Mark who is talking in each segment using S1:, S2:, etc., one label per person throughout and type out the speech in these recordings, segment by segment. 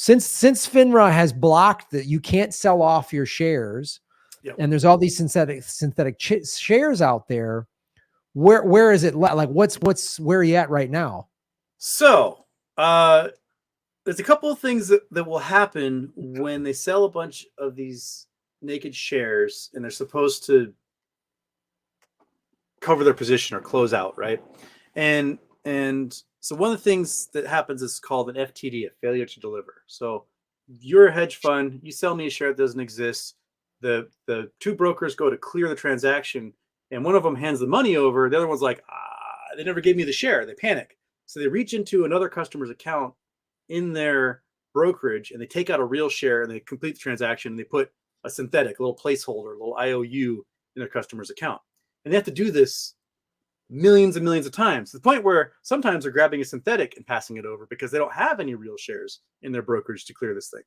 S1: since FINRA has blocked that you can't sell off your shares,
S2: Yep.
S1: and there's all these synthetic shares out there, where is it? Like where are you at right now?
S2: So there's a couple of things that will happen when they sell a bunch of these naked shares and they're supposed to cover their position or close out, right? And so one of the things that happens is called an FTD, a failure to deliver. So you're a hedge fund, you sell me a share that doesn't exist. The two brokers go to clear the transaction, and one of them hands the money over. The other one's like, they never gave me the share. They panic. So they reach into another customer's account in their brokerage and they take out a real share and they complete the transaction and they put a synthetic, a little placeholder, a little IOU in their customer's account. And they have to do this millions and millions of times, to the point where sometimes they're grabbing a synthetic and passing it over because they don't have any real shares in their brokerage to clear this thing.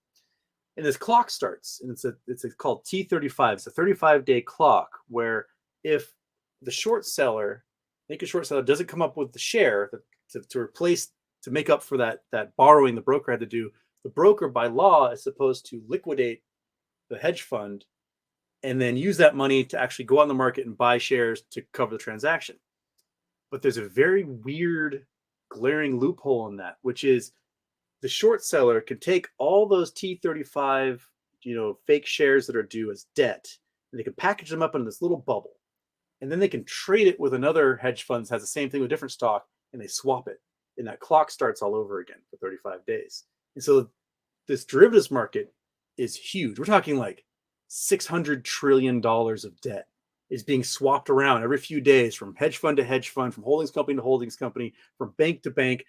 S2: And this clock starts, and it's called T35. It's a 35-day clock where if the short seller, naked short seller, doesn't come up with the share to replace, to make up for that borrowing the broker had to do, the broker by law is supposed to liquidate the hedge fund and then use that money to actually go on the market and buy shares to cover the transaction. But there's a very weird, glaring loophole in that, which is the short seller can take all those T35, fake shares that are due as debt, and they can package them up in this little bubble. And then they can trade it with another hedge fund that has the same thing with different stock, and they swap it. And that clock starts all over again for 35 days. And so this derivatives market is huge. We're talking like $600 trillion of debt is being swapped around every few days from hedge fund to hedge fund, from holdings company to holdings company, from bank to bank,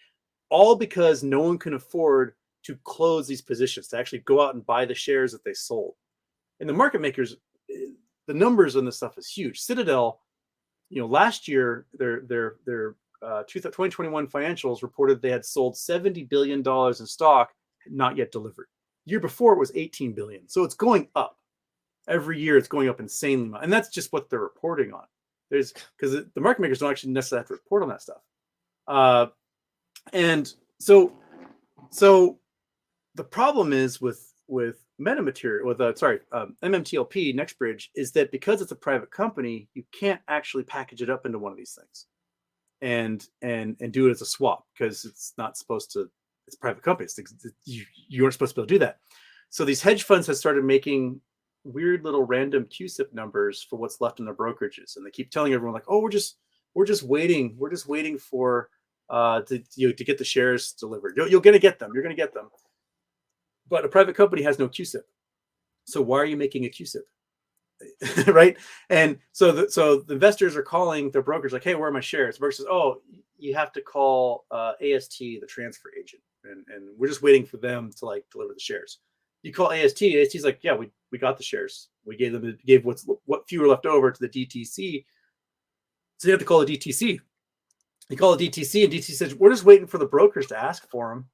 S2: all because no one can afford to close these positions, to actually go out and buy the shares that they sold. And the market makers, the numbers on this stuff is huge. Citadel, last year, their 2021 financials reported they had sold $70 billion in stock, not yet delivered. Year before it was 18 billion. So it's going up. Every year it's going up insanely much. And that's just what they're reporting on. Because the market makers don't actually necessarily have to report on that stuff. And so the problem is with MMTLP, NextBridge, is that because it's a private company, you can't actually package it up into one of these things and do it as a swap, because it's not supposed to. It's a private company. You aren't supposed to be able to do that. So these hedge funds have started making weird little random QSIP numbers for what's left in their brokerages, and they keep telling everyone like, "Oh, we're just waiting for to get the shares delivered. You're going to get them. You're going to get them." But a private company has no QSIP, so why are you making a QSIP, right? And so the investors are calling their brokers like, "Hey, where are my shares?" The broker says, "Oh, you have to call AST, the transfer agent, and we're just waiting for them to deliver the shares." You call AST, AST's like, "Yeah, we got the shares. We gave what few were left over to the DTC." So you have to call the DTC. You call the DTC, and DTC says, "We're just waiting for the brokers to ask for them."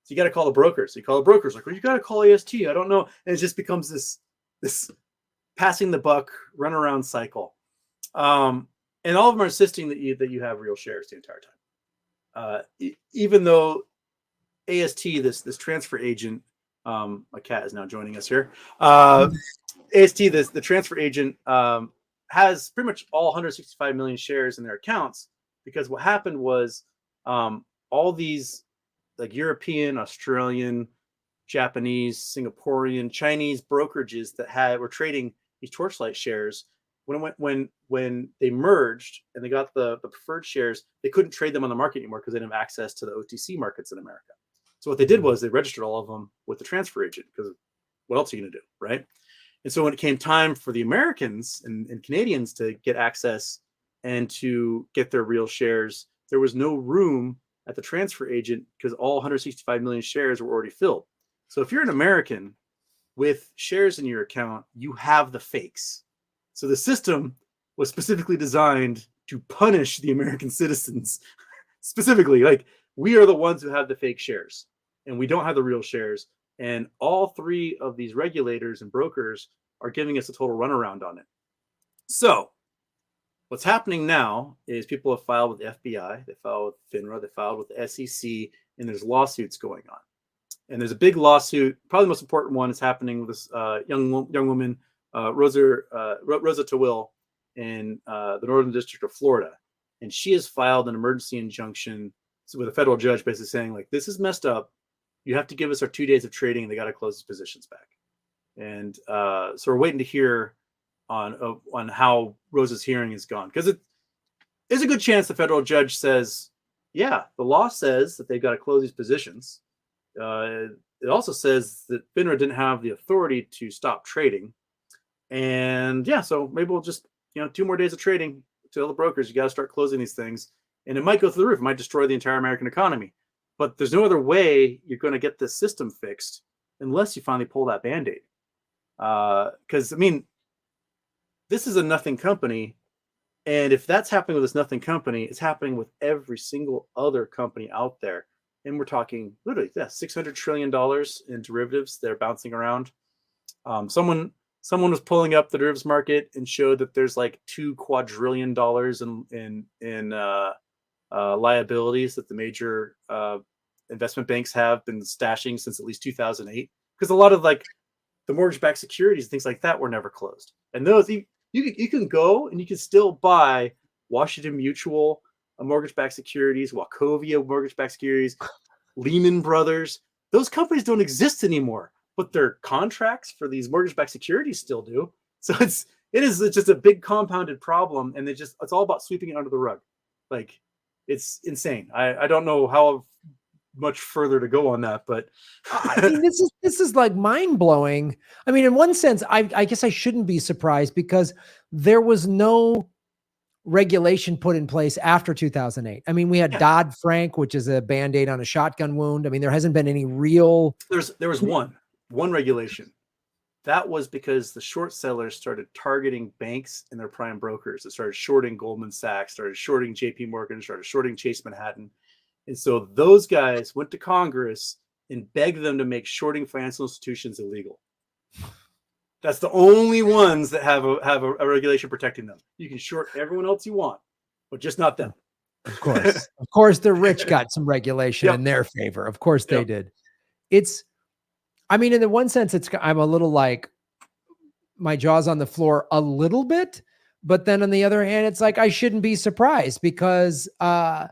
S2: So you got to call the brokers. So you call the brokers, like, "Well, you got to call AST. I don't know," and it just becomes this passing the buck, run around cycle. And all of them are insisting that you have real shares the entire time, even though AST, this transfer agent. My cat is now joining us here. AST, the transfer agent, has pretty much all 165 million shares in their accounts, because what happened was all these European, Australian, Japanese, Singaporean, Chinese brokerages that were trading these Torchlight shares, when they merged and they got the preferred shares, they couldn't trade them on the market anymore because they didn't have access to the OTC markets in America. So what they did was they registered all of them with the transfer agent, because what else are you going to do, right? And so when it came time for the Americans and Canadians to get access and to get their real shares, there was no room at the transfer agent because all 165 million shares were already filled. So if you're an American with shares in your account, you have the fakes. So the system was specifically designed to punish the American citizens. Specifically, we are the ones who have the fake shares and we don't have the real shares. And all three of these regulators and brokers are giving us a total runaround on it. So what's happening now is people have filed with the FBI, they filed with FINRA, they filed with the SEC, and there's lawsuits going on. And there's a big lawsuit. Probably the most important one is happening with this young woman, Rosa Tawil, in the Northern District of Florida. And she has filed an emergency injunction with a federal judge basically saying, like, this is messed up. You have to give us our 2 days of trading, and they got to close these positions back. And so we're waiting to hear on how Rosa's hearing is gone, because there's a good chance the federal judge says, yeah, the law says that they've got to close these positions. It also says that FINRA didn't have the authority to stop trading. And yeah, so maybe we'll just, 2 more days of trading. Tell the brokers, you got to start closing these things. And it might go through the roof. It might destroy the entire American economy. But there's no other way you're going to get this system fixed unless you finally pull that Band-Aid. Because, this is a nothing company. And if that's happening with this nothing company, it's happening with every single other company out there. And we're talking literally, $600 trillion in derivatives that are bouncing around. Someone was pulling up the derivatives market and showed that there's like $2 quadrillion in liabilities that the major investment banks have been stashing since at least 2008. Because a lot of like the mortgage-backed securities, things like that, were never closed. And those you can go and you can still buy Washington Mutual mortgage-backed securities, Wachovia mortgage-backed securities, Lehman Brothers. Those companies don't exist anymore, but their contracts for these mortgage-backed securities still do. So it's just a big compounded problem, and it's all about sweeping it under the rug. Like, it's insane. I don't know how much further to go on that, but
S1: this is like mind blowing. In one sense, I guess I shouldn't be surprised, because there was no regulation put in place after 2008. We had Dodd-Frank, which is a Band-Aid on a shotgun wound. There hasn't been any real.
S2: There was one regulation. That was because the short sellers started targeting banks and their prime brokers. They started shorting Goldman Sachs, started shorting JP Morgan, started shorting Chase Manhattan. And so those guys went to Congress and begged them to make shorting financial institutions illegal. That's the only ones that have a regulation protecting them. You can short everyone else you want, but just not them.
S1: Of course, the rich got some regulation in their favor. Of course they did. In the one sense, I'm a little like my jaw's on the floor a little bit, but then on the other hand, it's like I shouldn't be surprised, because I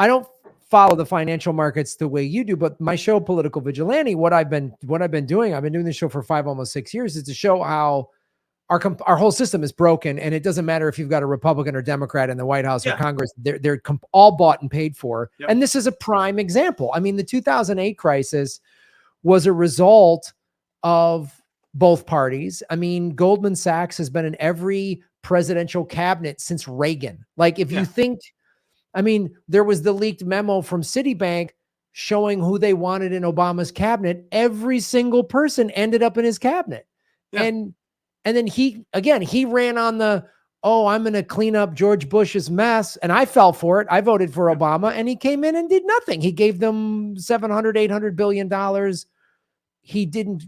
S1: don't follow the financial markets the way you do. But my show, Political Vigilante, what I've been doing, I've been doing this show for almost 6 years, is to show how our whole system is broken, and it doesn't matter if you've got a Republican or Democrat in the White House or Congress; they're all bought and paid for. Yep. And this is a prime example. The 2008 crisis was a result of both parties. Goldman Sachs has been in every presidential cabinet since Reagan. Like, if you think, there was the leaked memo from Citibank showing who they wanted in Obama's cabinet. Every single person ended up in his cabinet. Yeah. And then he ran on the, I'm going to clean up George Bush's mess. And I fell for it. I voted for Obama, and he came in and did nothing. He gave them $700-800 billion. He didn't,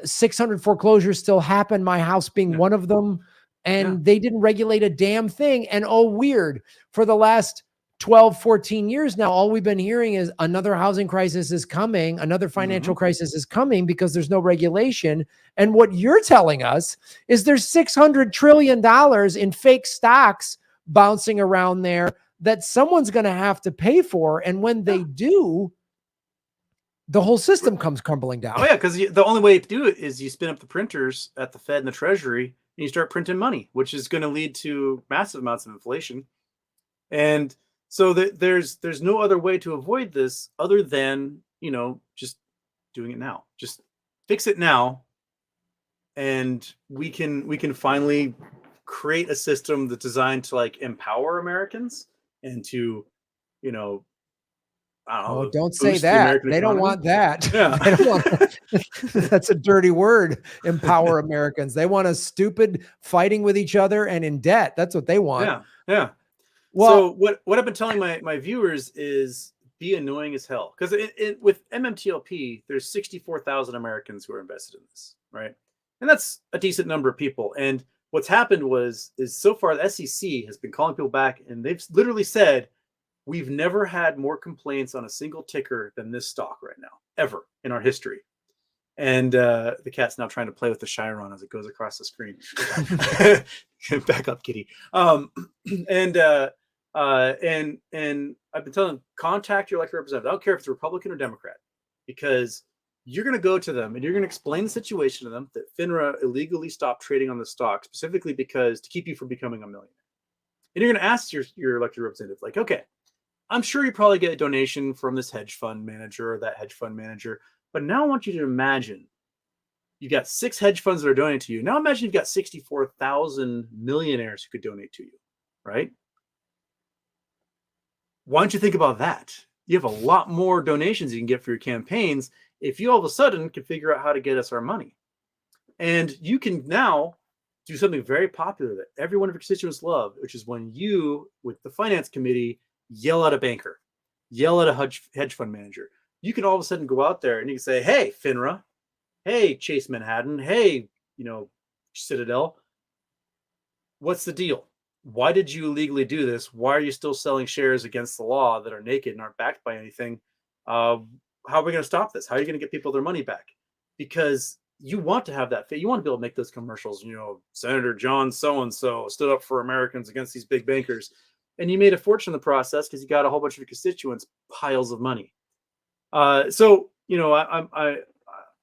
S1: 600 foreclosures still happen, my house being one of them. And they didn't regulate a damn thing. And weird, for the last 12, 14 years now, all we've been hearing is another housing crisis is coming, another financial crisis is coming, because there's no regulation. And what you're telling us is there's $600 trillion in fake stocks bouncing around there that someone's going to have to pay for. And when they do, the whole system comes crumbling down.
S2: Oh yeah, because the only way to do it is you spin up the printers at the Fed and the Treasury, and you start printing money, which is going to lead to massive amounts of inflation. And so there's no other way to avoid this other than, just doing it now. Just fix it now, and we can finally create a system that's designed to like empower Americans and to,
S1: don't say that. They don't want that.
S2: Yeah.
S1: They don't want that's a dirty word. Empower Americans. They want us stupid, fighting with each other, and in debt. That's what they want.
S2: Yeah. Well, so what I've been telling my viewers is be annoying as hell, because with MMTLP, there's 64,000 Americans who are invested in this, right? And that's a decent number of people. And what's happened is so far the SEC has been calling people back, and they've literally said, We've never had more complaints on a single ticker than this stock right now, ever in our history. And the cat's now trying to play with the Chiron as it goes across the screen. Back up, kitty. And I've been telling them, contact your elected representative. I don't care if it's Republican or Democrat, because you're going to go to them and you're going to explain the situation to them that FINRA illegally stopped trading on the stock specifically because to keep you from becoming a millionaire. And you're going to ask your elected representative, like, okay, I'm sure you probably get a donation from this hedge fund manager or that hedge fund manager, but now I want you to imagine you got 6 hedge funds that are donating to you. Now imagine you've got 64,000 millionaires who could donate to you, right? Why don't you think about that? You have a lot more donations you can get for your campaigns if you all of a sudden can figure out how to get us our money. And you can now do something very popular that every one of your constituents love, which is when you, with the finance committee, yell at a banker, yell at a hedge fund manager. You can all of a sudden go out there and you can say, hey, FINRA, hey, Chase Manhattan, hey, Citadel, what's the deal? Why did you illegally do this? Why are you still selling shares against the law that are naked and aren't backed by anything? How are we going to stop this? How are you going to get people their money back? Because you want to have that. You want to be able to make those commercials. Senator John so-and-so stood up for Americans against these big bankers. And you made a fortune in the process because you got a whole bunch of your constituents piles of money. I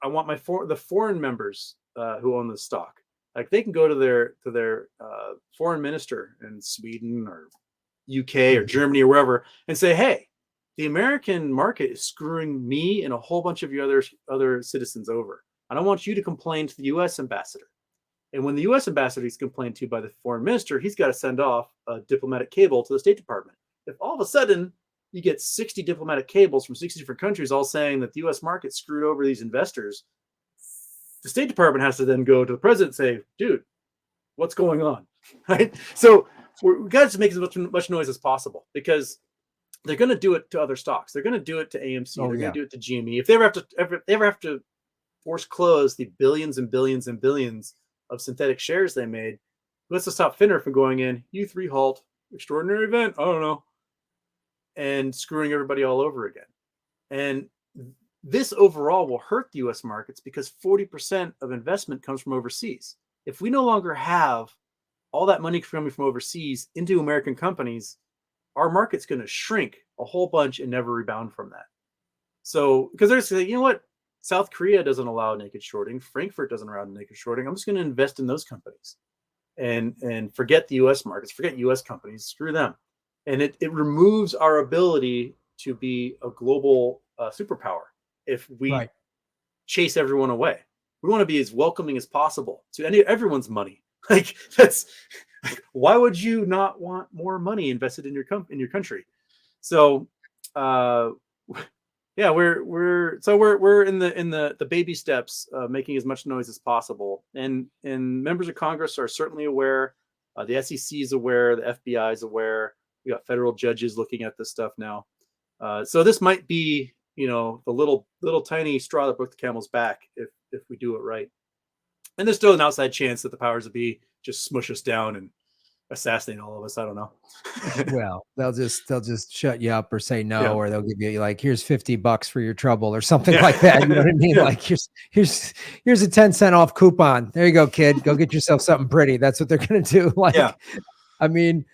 S2: want the foreign members who own the stock. Like they can go to their foreign minister in Sweden or UK or Germany or wherever and say, hey, the American market is screwing me and a whole bunch of your other citizens over. And I want you to complain to the US ambassador. And when the US ambassador is complained to by the foreign minister, he's got to send off a diplomatic cable to the State Department. If all of a sudden you get 60 diplomatic cables from 60 different countries all saying that the US market screwed over these investors, the State Department has to then go to the president and say, dude, what's going on? Right? So we've got to make as much noise as possible because they're going to do it to other stocks. They're going to do it to AMC. They're going to do it to GME. If they ever have to force close the billions and billions and billions of synthetic shares they made, let's just stop FINRA from going in, U3 halt, extraordinary event, I don't know, and screwing everybody all over again. And this overall will hurt the US markets because 40% of investment comes from overseas. If we no longer have all that money coming from overseas into American companies, our market's going to shrink a whole bunch and never rebound from that. So, because they're saying, you know what? South Korea doesn't allow naked shorting. Frankfurt doesn't allow naked shorting. I'm just going to invest in those companies and forget the US markets, forget US companies, screw them. And it removes our ability to be a global superpower if we chase everyone away. We want to be as welcoming as possible to everyone's money. Like why would you not want more money invested in your country? So yeah, we're in the baby steps, making as much noise as possible, and members of Congress are certainly aware. The SEC is aware. The FBI is aware. We got federal judges looking at this stuff now. So this might be, the little tiny straw that broke the camel's back if we do it right. And there's still an outside chance that the powers that be just smush us down and assassinate all of us. I don't know.
S1: Well, they'll just shut you up or say no, or they'll give you like, here's $50 for your trouble or something like that. You know what I mean? Like here's a 10-cent off coupon. There you go, kid. Go get yourself something pretty. That's what they're going to do. Like, I mean,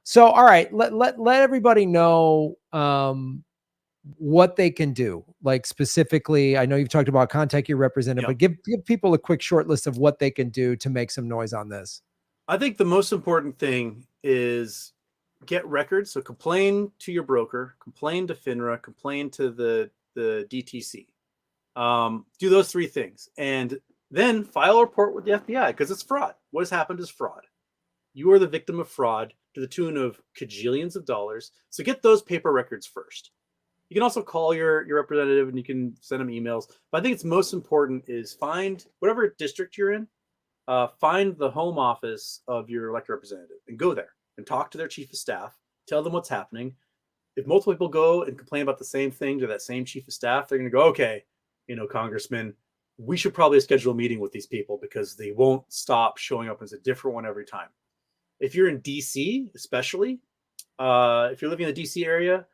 S1: so, all right, let everybody know what they can do. Like specifically, I know you've talked about contact your representative, but give people a quick short list of what they can do to make some noise on this.
S2: I think the most important thing is get records. So complain to your broker, complain to FINRA, complain to the DTC. Do those 3 things. And then file a report with the FBI because it's fraud. What has happened is fraud. You are the victim of fraud to the tune of cajillions of dollars. So get those paper records first. You can also call your representative and you can send them emails. But I think it's most important is find whatever district you're in, find the home office of your elected representative and go there and talk to their chief of staff, tell them what's happening. If multiple people go and complain about the same thing to that same chief of staff, they're going to go, okay, Congressman, we should probably schedule a meeting with these people because they won't stop showing up as a different one every time. If you're in DC, especially, If you're living in the DC area,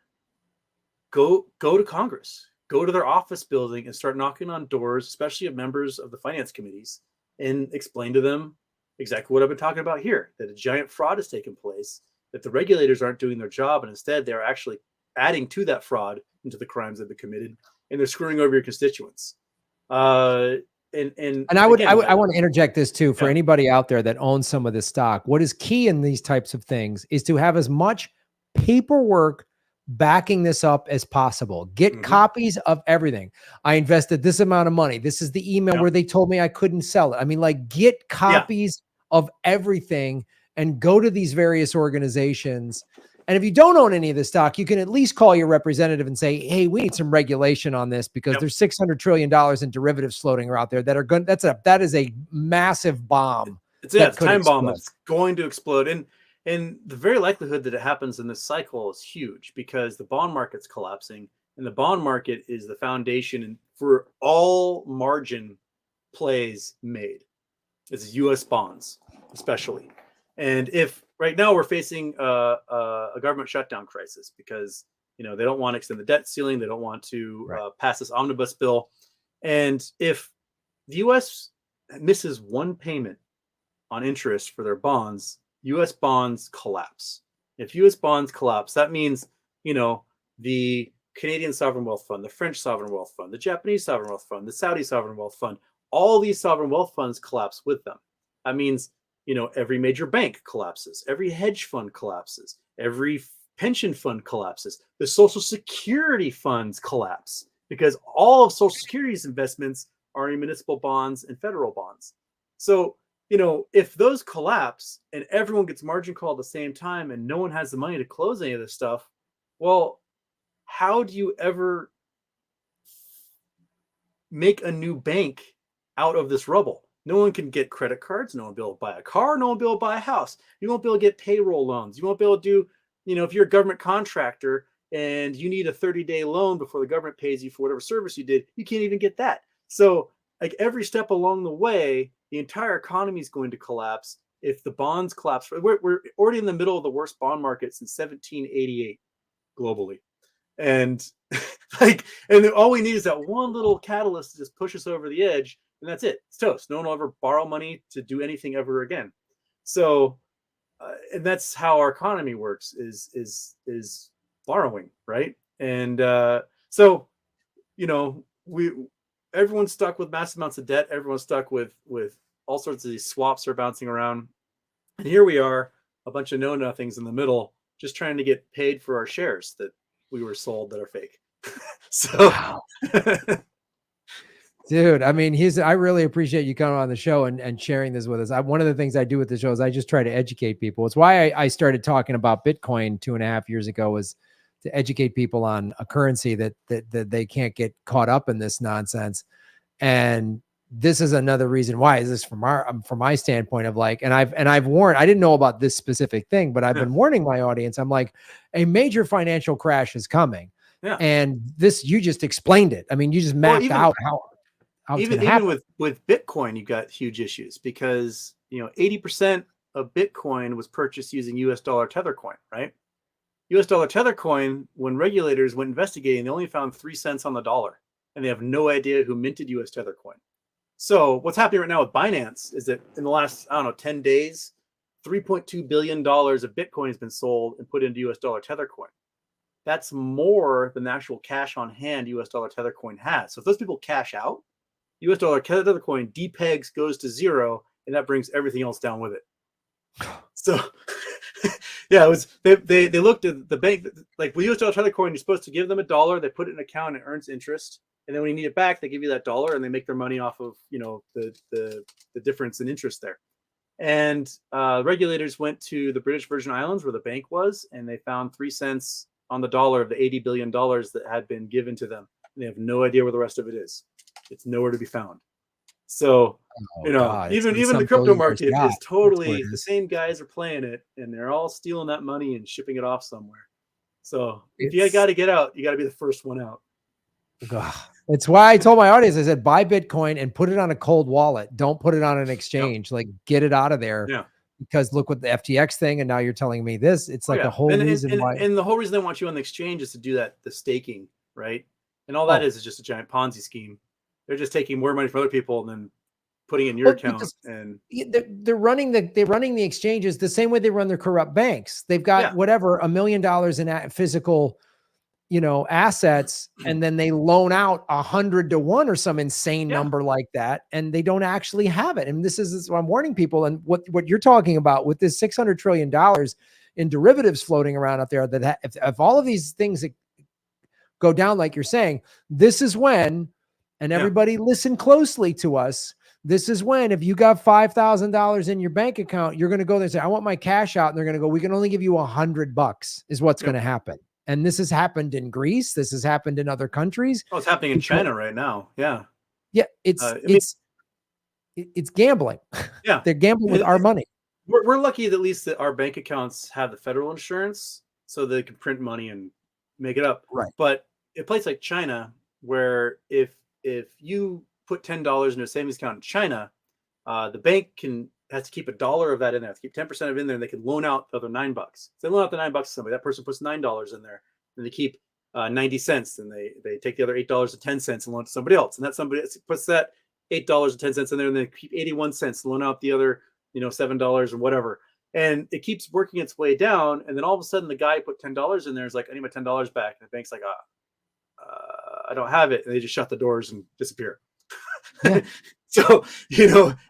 S2: go to Congress, go to their office building and start knocking on doors, especially of members of the finance committees, and explain to them exactly what I've been talking about here, that a giant fraud has taken place, that the regulators aren't doing their job, and instead they're actually adding to that fraud into the crimes that have been committed, and they're screwing over your constituents.
S1: And I want to interject this too for anybody out there that owns some of this stock. What is key in these types of things is to have as much paperwork backing this up as possible. Get copies of everything. I invested this amount of money. This is the email where they told me I couldn't sell it. I mean, like, get copies of everything and go to these various organizations. And if you don't own any of the stock, you can at least call your representative and say, hey, we need some regulation on this because there's $600 trillion in derivatives floating around there that are going, that is a massive bomb.
S2: It's a time bomb that's going to explode. And the very likelihood that it happens in this cycle is huge because the bond market's collapsing, and the bond market is the foundation for all margin plays made. It's US bonds, especially. And if right now we're facing a government shutdown crisis because, you know, they don't want to extend the debt ceiling, they don't want to pass this omnibus bill, and if the U.S. misses one payment on interest for their bonds, U.S. bonds collapse. If U.S. bonds collapse, that means, you know, the Canadian Sovereign Wealth Fund, the French Sovereign Wealth Fund, the Japanese Sovereign Wealth Fund, the Saudi Sovereign Wealth Fund, all these sovereign wealth funds collapse with them. That means, you know, every major bank collapses, every hedge fund collapses, every pension fund collapses, the Social Security funds collapse because all of Social Security's investments are in municipal bonds and federal bonds. So, you know, if those collapse and everyone gets margin call at the same time and no one has the money to close any of this stuff, well, how do you ever make a new bank out of this rubble? No one can get credit cards. No one will be able to buy a car. No one will be able to buy a house. You won't be able to get payroll loans. You won't be able to do, you know, if you're a government contractor and you need a 30-day loan before the government pays you for whatever service you did, you can't even get that. So like every step along the way, the entire economy is going to collapse if the bonds collapse. We're already in the middle of the worst bond market since 1788 globally. And and all we need is that one little catalyst to just push us over the edge, and that's it. It's toast. No one will ever borrow money to do anything ever again. So, and that's how our economy works: is borrowing, right? And so, you know, everyone's stuck with massive amounts of debt. Everyone's stuck with all sorts of these swaps are bouncing around, and here we are, a bunch of know nothings in the middle, just trying to get paid for our shares that we were sold that are fake. So, wow.
S1: Dude, I mean, I really appreciate you coming on the show and sharing this with us. One of the things I do with the show is I just try to educate people. It's why I started talking about Bitcoin 2.5 years ago, was to educate people on a currency that they can't get caught up in this nonsense. And this is another reason why. Is this from my standpoint of like, and I've warned, I didn't know about this specific thing, but I've been warning my audience. I'm like, a major financial crash is coming. Yeah. And this, you just explained it. I mean, you just mapped out how it's going to happen.
S2: Even with Bitcoin, you've got huge issues because, you know, 80% of Bitcoin was purchased using US dollar Tether coin, right? US dollar Tether coin, when regulators went investigating, they only found 3 cents on the dollar, and they have no idea who minted US Tether coin. So what's happening right now with Binance is that in the last, 10 days, $3.2 billion of Bitcoin has been sold and put into US dollar Tether coin. That's more than the actual cash on hand US dollar Tether coin has. So if those people cash out, US dollar Tether coin depegs, goes to zero, and that brings everything else down with it. So yeah, it was they looked at the bank, like with US dollar Tether coin, you're supposed to give them $1, they put it in an account, and it earns interest. And then when you need it back, they give you that $1 and they make their money off of, you know, the difference in interest there. And regulators went to the British Virgin Islands where the bank was, and they found 3 cents on the dollar of the $80 billion that had been given to them. And they have no idea where the rest of it is. It's nowhere to be found. So, you know, God, even the crypto market is totally, the same guys are playing it, and they're all stealing that money and shipping it off somewhere. So if you got to get out, you got to be the first one out.
S1: God. It's why I told my audience, I said, buy Bitcoin and put it on a cold wallet. Don't put it on an exchange. Like, get it out of there.
S2: Yeah.
S1: because look what the FTX thing, and now you're telling me this. It's like a whole reason why.
S2: And the whole reason they want you on the exchange is to do that, the staking, right? And all that is just a giant Ponzi scheme. They're just taking more money from other people and then putting it in your account. And
S1: they're running the exchanges the same way they run their corrupt banks. They've got whatever $1 million in physical, assets, and then they loan out 100 to 1 or some insane number like that, and they don't actually have it. And this is what I'm warning people. And what you're talking about with this $600 trillion in derivatives floating around out there, that if all of these things go down like you're saying, this is when, and everybody listen closely to us, this is when, if you got $5,000 in your bank account, you're going to go there and say, I want my cash out. And they're going to go, we can only give you $100 is what's going to happen. And this has happened in Greece. This has happened in other countries.
S2: Oh, it's happening in China right now. Yeah.
S1: Yeah. It's gambling. Yeah. They're gambling with our money.
S2: We're lucky that at least that our bank accounts have the federal insurance so they can print money and make it up.
S1: Right.
S2: But a place like China, where if you put $10 into a savings account in China, the bank has to keep $1 of that in there. They keep 10% of it in there, and they can loan out the other $9. So they loan out the $9 to somebody. That person puts $9 in there, and they keep 90 cents, and they take the other $8.10 and loan it to somebody else, and that somebody puts that $8.10 in there, and they keep 81 cents, loan out the other $7 or whatever, and it keeps working its way down. And then all of a sudden, the guy who put $10 in there is like, I need my $10 back, and the bank's like, I don't have it, and they just shut the doors and disappear. Yeah. So,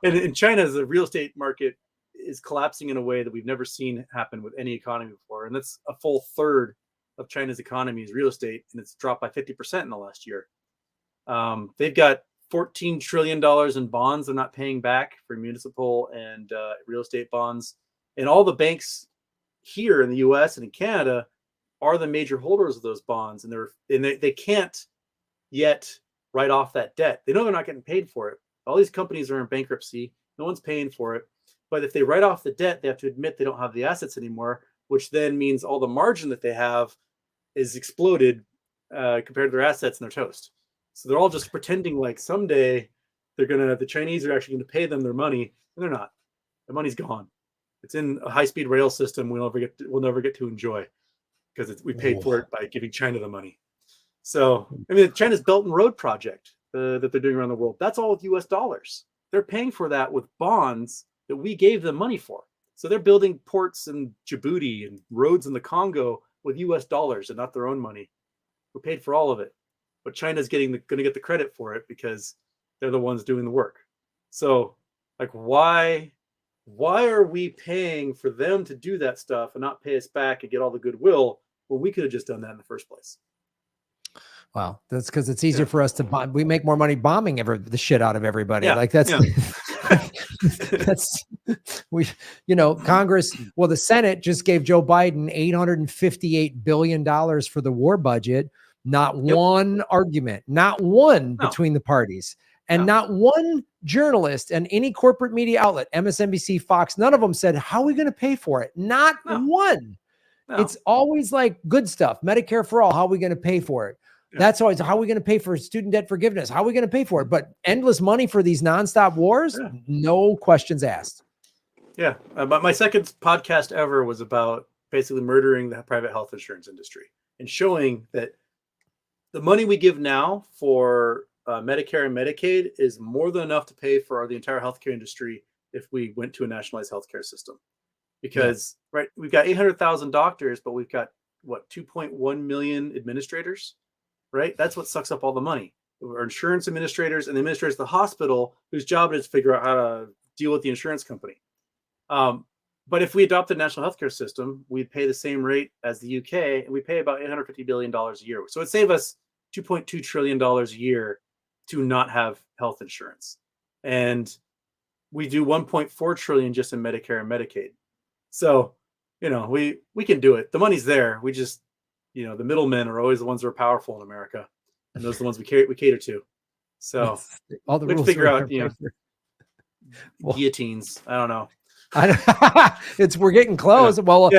S2: and in China, the real estate market is collapsing in a way that we've never seen happen with any economy before. And that's a full third of China's economy is real estate, and it's dropped by 50% in the last year. They've got $14 trillion in bonds they're not paying back for municipal and real estate bonds. And all the banks here in the US and in Canada are the major holders of those bonds. And they can't yet write off that debt. They know they're not getting paid for it. All these companies are in bankruptcy. No one's paying for it. But if they write off the debt, they have to admit they don't have the assets anymore, which then means all the margin that they have is exploded compared to their assets, and they're toast. So they're all just pretending like someday the Chinese are actually going to pay them their money, and they're not. The money's gone. It's in a high-speed rail system we'll never get to enjoy because we paid for it by giving China the money. So, China's Belt and Road project that they're doing around the world, that's all with US dollars. They're paying for that with bonds that we gave them money for. So they're building ports in Djibouti and roads in the Congo with US dollars and not their own money. We paid for all of it. But China's going to get the credit for it because they're the ones doing the work. So, why are we paying for them to do that stuff and not pay us back and get all the goodwill when we could have just done that in the first place?
S1: Wow, that's because it's easier for us to bomb. We make more money bombing the shit out of everybody.
S2: Yeah.
S1: That's Congress. Well, the Senate just gave Joe Biden $858 billion for the war budget. Not one argument, not one between the parties, and not one journalist and any corporate media outlet, MSNBC, Fox, none of them said, how are we going to pay for it? Not one. No. It's always like good stuff. Medicare for all. How are we going to pay for it? Yeah. That's always, how are we going to pay for student debt forgiveness? How are we going to pay for it? But endless money for these nonstop wars, no questions asked.
S2: Yeah. But my second podcast ever was about basically murdering the private health insurance industry and showing that the money we give now for Medicare and Medicaid is more than enough to pay for the entire healthcare industry if we went to a nationalized healthcare system. Because, we've got 800,000 doctors, but we've got, 2.1 million administrators, right? That's what sucks up all the money. Our insurance administrators and the administrators of the hospital, whose job it is to figure out how to deal with the insurance company. But if we adopted a national healthcare system, we'd pay the same rate as the UK, and we pay about $850 billion a year. So it'd save us $2.2 trillion a year to not have health insurance. And we do $1.4 trillion just in Medicare and Medicaid. So, we can do it. The money's there. We just, the middlemen are always the ones that are powerful in America. And those are the ones we cater to. So
S1: all the rules
S2: figure out, guillotines. I don't know.
S1: We're getting close. Yeah. Well,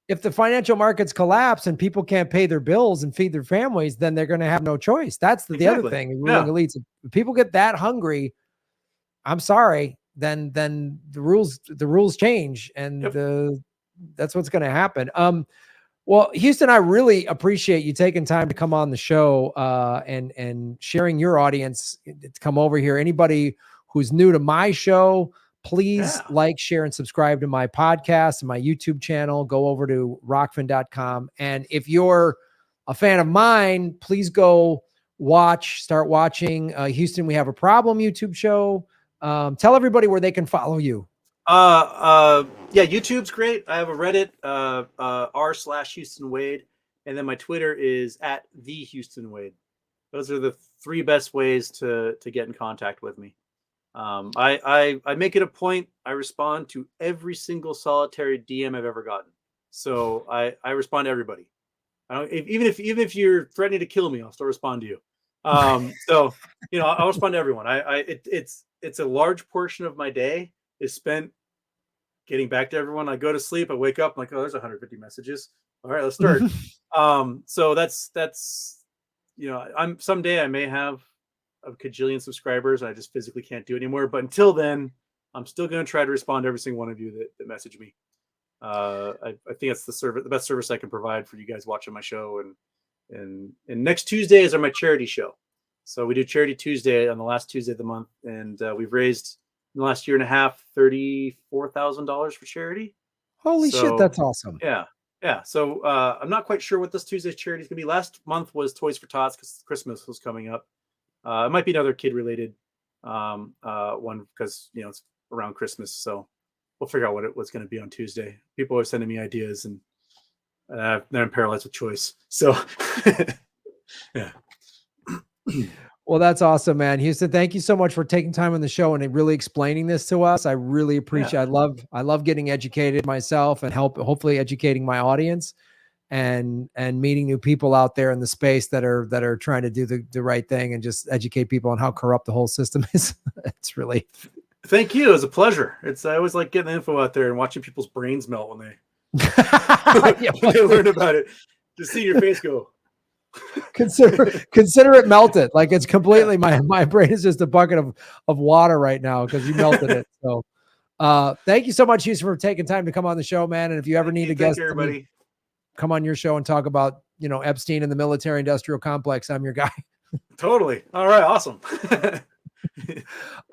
S1: if the financial markets collapse and people can't pay their bills and feed their families, then they're going to have no choice. That's the other thing. Ruling elites. If people get that hungry, I'm sorry, then the rules change, and that's what's going to happen. Well, Houston, I really appreciate you taking time to come on the show and sharing your audience to come over here. Anybody who's new to my show, please like, share, and subscribe to my podcast and my YouTube channel. Go over to rockfin.com. And if you're a fan of mine, please go start watching Houston, We Have a Problem YouTube show. Tell everybody where they can follow you.
S2: Yeah, YouTube's great. I have a Reddit, r/Houston Wade, and then my Twitter is @TheHoustonWade. Those are the 3 best ways to get in contact with me. I make it a point. I respond to every single solitary DM I've ever gotten. So I respond to everybody. Even if you're threatening to kill me, I'll still respond to you. So I'll respond to everyone. It's a large portion of my day is spent getting back to everyone. I go to sleep, I wake up, I'm like, oh, there's 150 messages. All right, let's start. So that's someday I may have a cajillion subscribers. I just physically can't do it anymore. But until then, I'm still going to try to respond to every single one of you that message me. I think that's the best service I can provide for you guys watching my show. And next Tuesday is my charity show. So we do Charity Tuesday on the last Tuesday of the month, and we've raised in the last year and a half $34,000 for charity.
S1: Holy shit, that's awesome.
S2: Yeah. So I'm not quite sure what this Tuesday's charity is going to be. Last month was Toys for Tots because Christmas was coming up. It might be another kid related one because it's around Christmas. So we'll figure out what's going to be on Tuesday. People are sending me ideas, and then I'm paralyzed with choice. So yeah.
S1: Well, that's awesome, man. Houston, thank you so much for taking time on the show and really explaining this to us. I really appreciate it. I love getting educated myself and hopefully educating my audience and meeting new people out there in the space that are trying to do the right thing and just educate people on how corrupt the whole system is. It's really.
S2: Thank you. It was a pleasure. I always like getting the info out there and watching people's brains melt when they learn about it. Just see your face go.
S1: Consider it melted. Like it's completely my brain is just a bucket of water right now because you melted it. So thank you so much, Houston, for taking time to come on the show, man. And if you ever need a guest,
S2: everybody,
S1: come on your show and talk about Epstein and the military industrial complex. I'm your guy.
S2: Totally. All right. Awesome.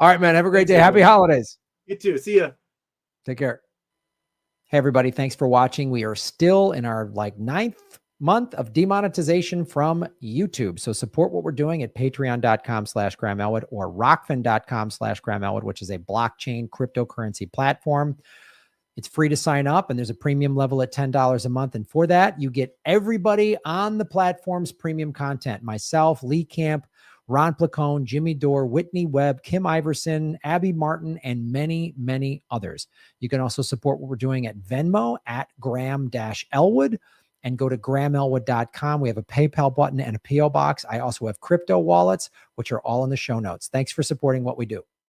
S1: All right, man. Have a great day. Happy holidays.
S2: You too. See ya.
S1: Take care. Hey, everybody. Thanks for watching. We are still in our 9th month of demonetization from YouTube. So support what we're doing at patreon.com/Graham Elwood or rockfin.com/Graham Elwood, which is a blockchain cryptocurrency platform. It's free to sign up, and there's a premium level at $10 a month. And for that, you get everybody on the platform's premium content. Myself, Lee Camp, Ron Placone, Jimmy Dore, Whitney Webb, Kim Iverson, Abby Martin, and many, many others. You can also support what we're doing at Venmo at Graham-Elwood. And go to grahamelwood.com. We have a PayPal button and a PO box. I also have crypto wallets, which are all in the show notes. Thanks for supporting what we do.